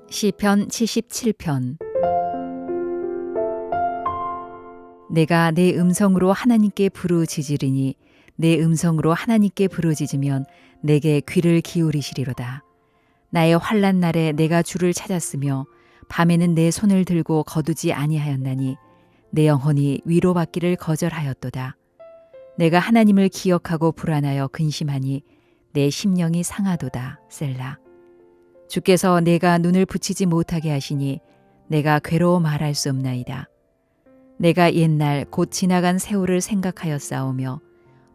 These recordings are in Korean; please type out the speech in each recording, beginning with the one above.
시편 77편. 내가 내 음성으로 하나님께 부르짖으리니 내 음성으로 하나님께 부르짖으면 내게 귀를 기울이시리로다. 나의 환난 날에 내가 주를 찾았으며 밤에는 내 손을 들고 거두지 아니하였나니 내 영혼이 위로받기를 거절하였도다. 내가 하나님을 기억하고 불안하여 근심하니 내 심령이 상하도다. 셀라. 주께서 내가 눈을 붙이지 못하게 하시니 내가 괴로워 말할 수 없나이다. 내가 옛날 곧 지나간 세월을 생각하여 싸우며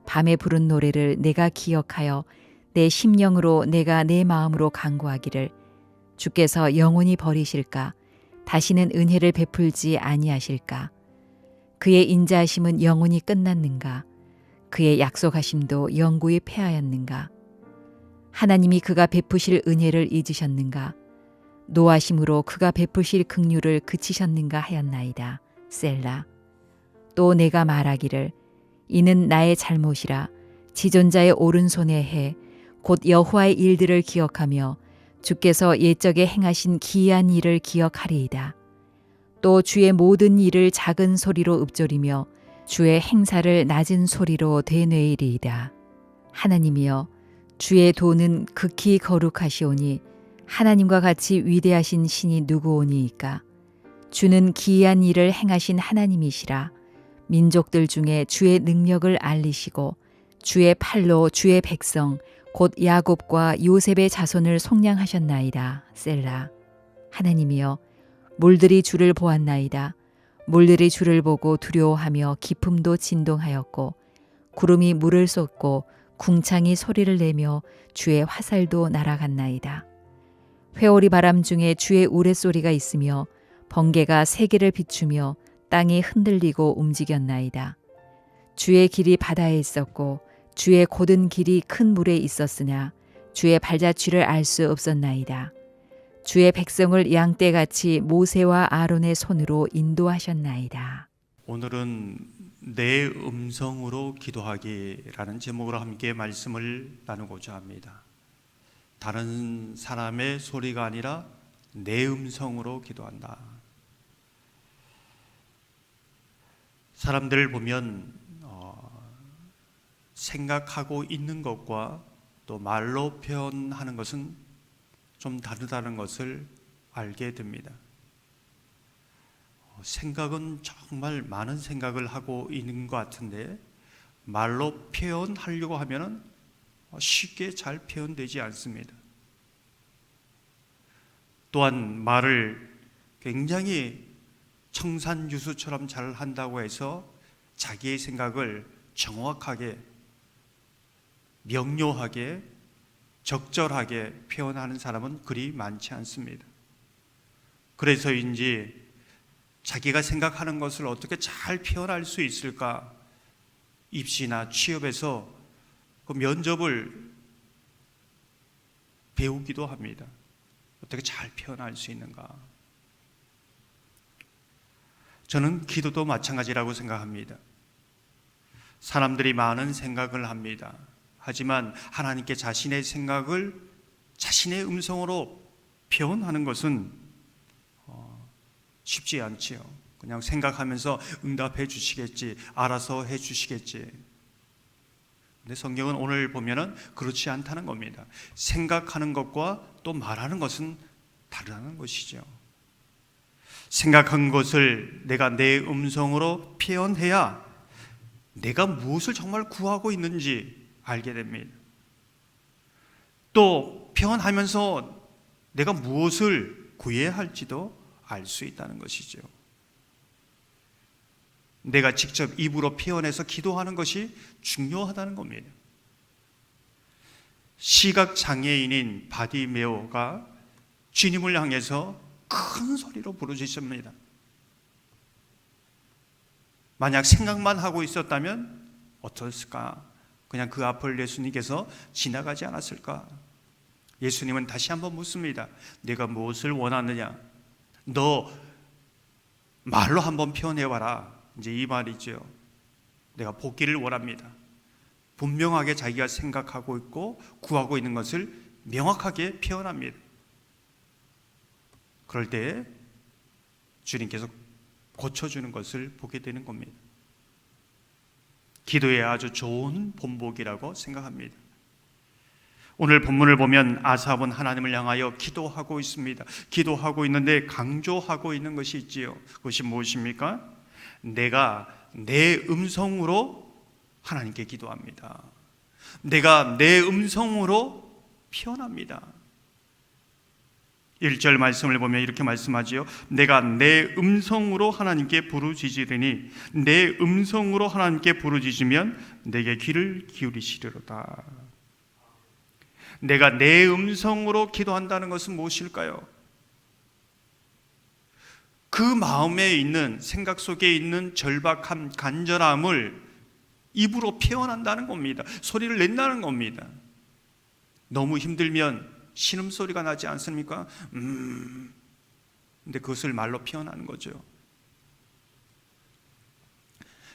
밤에 부른 노래를 내가 기억하여 내 심령으로 내가 내 마음으로 간구하기를 주께서 영원히 버리실까? 다시는 은혜를 베풀지 아니하실까? 그의 인자하심은 영원히 끝났는가? 그의 약속하심도 영구히 패하였는가? 하나님이 그가 베푸실 은혜를 잊으셨는가? 노하심으로 그가 베푸실 긍휼을 그치셨는가 하였나이다. 셀라. 또 내가 말하기를 이는 나의 잘못이라 지존자의 오른손에 해 곧 여호와의 일들을 기억하며 주께서 옛적에 행하신 기이한 일을 기억하리이다. 또 주의 모든 일을 작은 소리로 읊조리며 주의 행사를 낮은 소리로 되뇌이리이다. 하나님이여 주의 도는 극히 거룩하시오니 하나님과 같이 위대하신 신이 누구오니이까. 주는 기이한 일을 행하신 하나님이시라. 민족들 중에 주의 능력을 알리시고 주의 팔로 주의 백성 곧 야곱과 요셉의 자손을 속량하셨나이다. 셀라. 하나님이여 물들이 주를 보았나이다. 물들이 주를 보고 두려워하며 기품도 진동하였고 구름이 물을 쏟고 궁창이 소리를 내며 주의 화살도 날아갔나이다. 회오리 바람 중에 주의 우레소리가 있으며 번개가 세계를 비추며 땅이 흔들리고 움직였나이다. 주의 길이 바다에 있었고 주의 곧은 길이 큰 물에 있었으나 주의 발자취를 알 수 없었나이다. 주의 백성을 양떼같이 모세와 아론의 손으로 인도하셨나이다. 오늘은 내 음성으로 기도하기라는 제목으로 함께 말씀을 나누고자 합니다. 다른 사람의 소리가 아니라 내 음성으로 기도한다. 사람들을 보면 생각하고 있는 것과 또 말로 표현하는 것은 좀 다르다는 것을 알게 됩니다. 생각은 정말 많은 생각을 하고 있는 것 같은데 말로 표현하려고 하면 쉽게 잘 표현되지 않습니다. 또한 말을 굉장히 청산유수처럼 잘 한다고 해서 자기의 생각을 정확하게, 명료하게, 적절하게 표현하는 사람은 그리 많지 않습니다. 그래서인지 자기가 생각하는 것을 어떻게 잘 표현할 수 있을까? 입시나 취업에서 그 면접을 배우기도 합니다. 어떻게 잘 표현할 수 있는가? 저는 기도도 마찬가지라고 생각합니다. 사람들이 많은 생각을 합니다. 하지만 하나님께 자신의 생각을 자신의 음성으로 표현하는 것은 쉽지 않지요. 그냥 생각하면서 응답해 주시겠지, 알아서 해 주시겠지. 근데 성경은 오늘 보면은 그렇지 않다는 겁니다. 생각하는 것과 또 말하는 것은 다르다는 것이죠. 생각한 것을 내가 내 음성으로 표현해야 내가 무엇을 정말 구하고 있는지 알게 됩니다. 또 표현하면서 내가 무엇을 구해야 할지도 알 수 있다는 것이죠. 내가 직접 입으로 표현해서 기도하는 것이 중요하다는 겁니다. 시각장애인인 바디메오가 주님을 향해서 큰 소리로 부르짖습니다. 만약 생각만 하고 있었다면 어떻을까? 그냥 그 앞을 예수님께서 지나가지 않았을까? 예수님은 다시 한번 묻습니다. 내가 무엇을 원하느냐? 너 말로 한번 표현해봐라. 이제 이 말이죠. 내가 복기를 원합니다. 분명하게 자기가 생각하고 있고 구하고 있는 것을 명확하게 표현합니다. 그럴 때 주님께서 고쳐주는 것을 보게 되는 겁니다. 기도의 아주 좋은 본보기라고 생각합니다. 오늘 본문을 보면 아삽은 하나님을 향하여 기도하고 있습니다. 기도하고 있는데 강조하고 있는 것이 있지요. 그것이 무엇입니까? 내가 내 음성으로 하나님께 기도합니다. 내가 내 음성으로 피언합니다. 1절 말씀을 보면 이렇게 말씀하지요. 내가 내 음성으로 하나님께 부르짖으리니 내 음성으로 하나님께 부르짖으면 내게 귀를 기울이시리로다. 내가 내 음성으로 기도한다는 것은 무엇일까요? 그 마음에 있는, 생각 속에 있는 절박함, 간절함을 입으로 표현한다는 겁니다. 소리를 낸다는 겁니다. 너무 힘들면 신음소리가 나지 않습니까? 근데 그것을 말로 표현하는 거죠.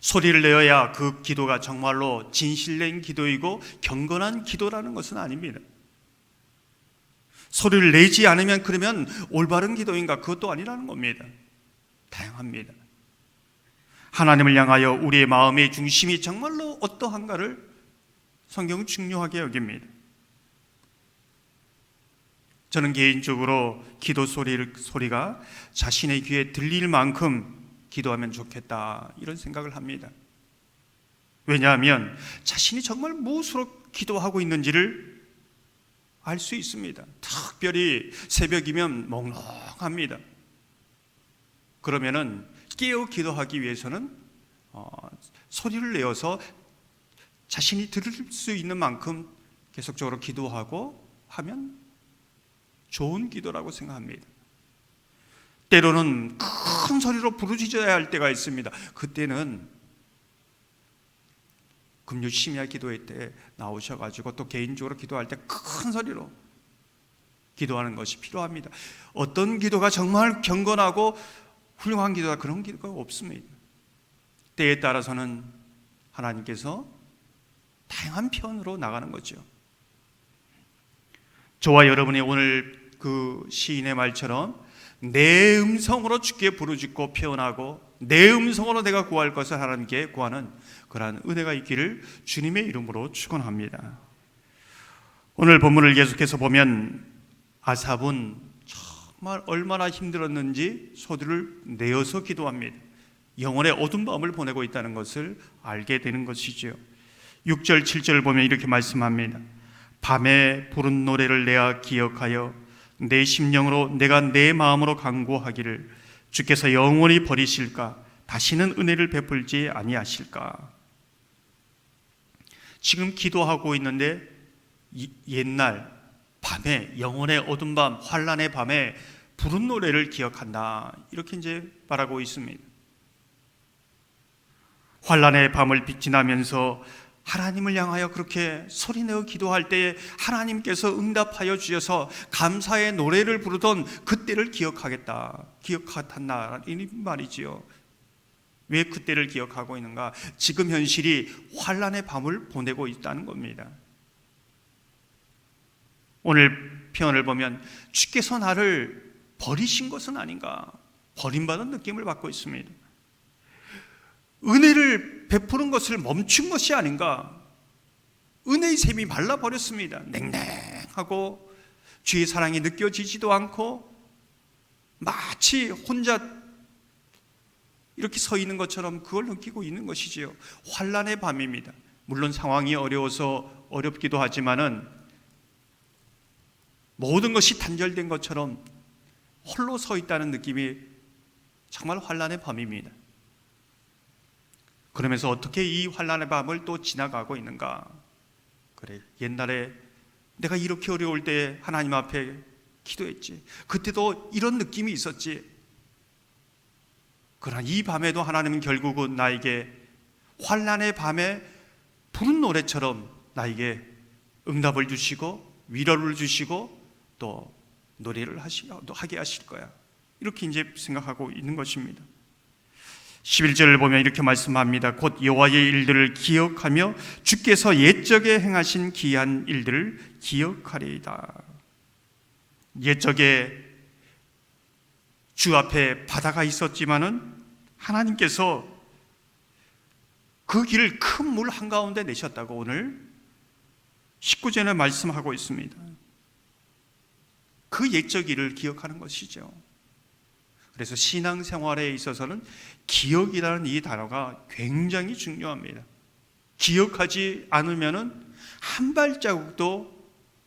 소리를 내어야 그 기도가 정말로 진실된 기도이고 경건한 기도라는 것은 아닙니다. 소리를 내지 않으면 그러면 올바른 기도인가? 그것도 아니라는 겁니다. 다양합니다. 하나님을 향하여 우리의 마음의 중심이 정말로 어떠한가를 성경은 중요하게 여깁니다. 저는 개인적으로 기도 소리가 자신의 귀에 들릴 만큼 기도하면 좋겠다, 이런 생각을 합니다. 왜냐하면 자신이 정말 무엇으로 기도하고 있는지를 알 수 있습니다. 특별히 새벽이면 몽롱합니다. 그러면은 깨어 기도하기 위해서는 소리를 내어서 자신이 들을 수 있는 만큼 계속적으로 기도하고 하면 좋은 기도라고 생각합니다. 때로는 큰 소리로 부르짖어야 할 때가 있습니다. 그때는 금요 심야 기도회 때 나오셔가지고 또 개인적으로 기도할 때 큰 소리로 기도하는 것이 필요합니다. 어떤 기도가 정말 경건하고 훌륭한 기도가, 그런 기도가 없습니다. 때에 따라서는 하나님께서 다양한 편으로 나가는 거죠. 저와 여러분이 오늘 그 시인의 말처럼 내 음성으로 주께 부르짖고 표현하고 내 음성으로 내가 구할 것을 하나님께 구하는 그러한 은혜가 있기를 주님의 이름으로 축원합니다. 오늘 본문을 계속해서 보면 아삽은 정말 얼마나 힘들었는지 소리를 내어서 기도합니다. 영혼의 어두운 밤을 보내고 있다는 것을 알게 되는 것이지요. 6절 7절을 보면 이렇게 말씀합니다. 밤에 부른 노래를 내가 기억하여 내 심령으로 내가 내 마음으로 간구하기를 주께서 영원히 버리실까? 다시는 은혜를 베풀지 아니하실까? 지금 기도하고 있는데 옛날 밤에, 영혼의 어두운 밤, 환난의 밤에 부른 노래를 기억한다, 이렇게 이제 말하고 있습니다. 환난의 밤을 지나면서 하나님을 향하여 그렇게 소리내어 기도할 때에 하나님께서 응답하여 주셔서 감사의 노래를 부르던 그때를 기억하겠다, 기억한다, 이 말이지요. 왜 그때를 기억하고 있는가? 지금 현실이 환난의 밤을 보내고 있다는 겁니다. 오늘 표현을 보면 주께서 나를 버리신 것은 아닌가, 버림받은 느낌을 받고 있습니다. 은혜를 베푸는 것을 멈춘 것이 아닌가, 은혜의 샘이 말라버렸습니다. 냉랭하고 주의 사랑이 느껴지지도 않고 마치 혼자 이렇게 서 있는 것처럼 그걸 느끼고 있는 것이지요. 환난의 밤입니다. 물론 상황이 어려워서 어렵기도 하지만은 모든 것이 단절된 것처럼 홀로 서 있다는 느낌이 정말 환난의 밤입니다. 그러면서 어떻게 이 환난의 밤을 또 지나가고 있는가? 그래, 옛날에 내가 이렇게 어려울 때 하나님 앞에 기도했지. 그때도 이런 느낌이 있었지. 그러나 이 밤에도 하나님은 결국은 나에게 환난의 밤에 부른 노래처럼 나에게 응답을 주시고 위로를 주시고 또 노래를 하게 하실 거야. 이렇게 이제 생각하고 있는 것입니다. 11절을 보면 이렇게 말씀합니다. 곧 여호와의 일들을 기억하며 주께서 옛적에 행하신 기이한 일들을 기억하리이다. 옛적에 주 앞에 바다가 있었지만은 하나님께서 그 길을 큰 물 한가운데 내셨다고 오늘 19절에 말씀하고 있습니다. 그 옛적 일을 기억하는 것이죠. 그래서 신앙생활에 있어서는 기억이라는 이 단어가 굉장히 중요합니다. 기억하지 않으면은 한 발자국도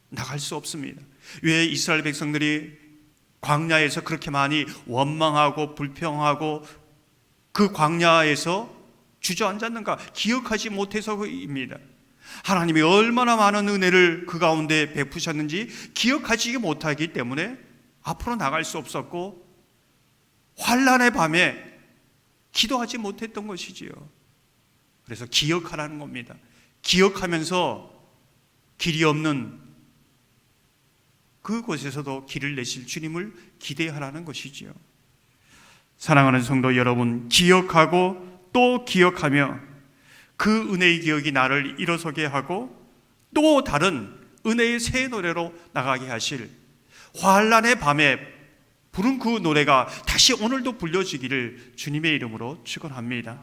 나갈 수 없습니다. 왜 이스라엘 백성들이 광야에서 그렇게 많이 원망하고 불평하고 그 광야에서 주저앉았는가? 기억하지 못해서입니다. 하나님이 얼마나 많은 은혜를 그 가운데 베푸셨는지 기억하지 못하기 때문에 앞으로 나갈 수 없었고 환난의 밤에 기도하지 못했던 것이지요. 그래서 기억하라는 겁니다. 기억하면서 길이 없는 그곳에서도 길을 내실 주님을 기대하라는 것이지요. 사랑하는 성도 여러분, 기억하고 또 기억하며 그 은혜의 기억이 나를 일어서게 하고 또 다른 은혜의 새 노래로 나가게 하실, 환난의 밤에 부른 그 노래가 다시 오늘도 불려지기를 주님의 이름으로 축원합니다.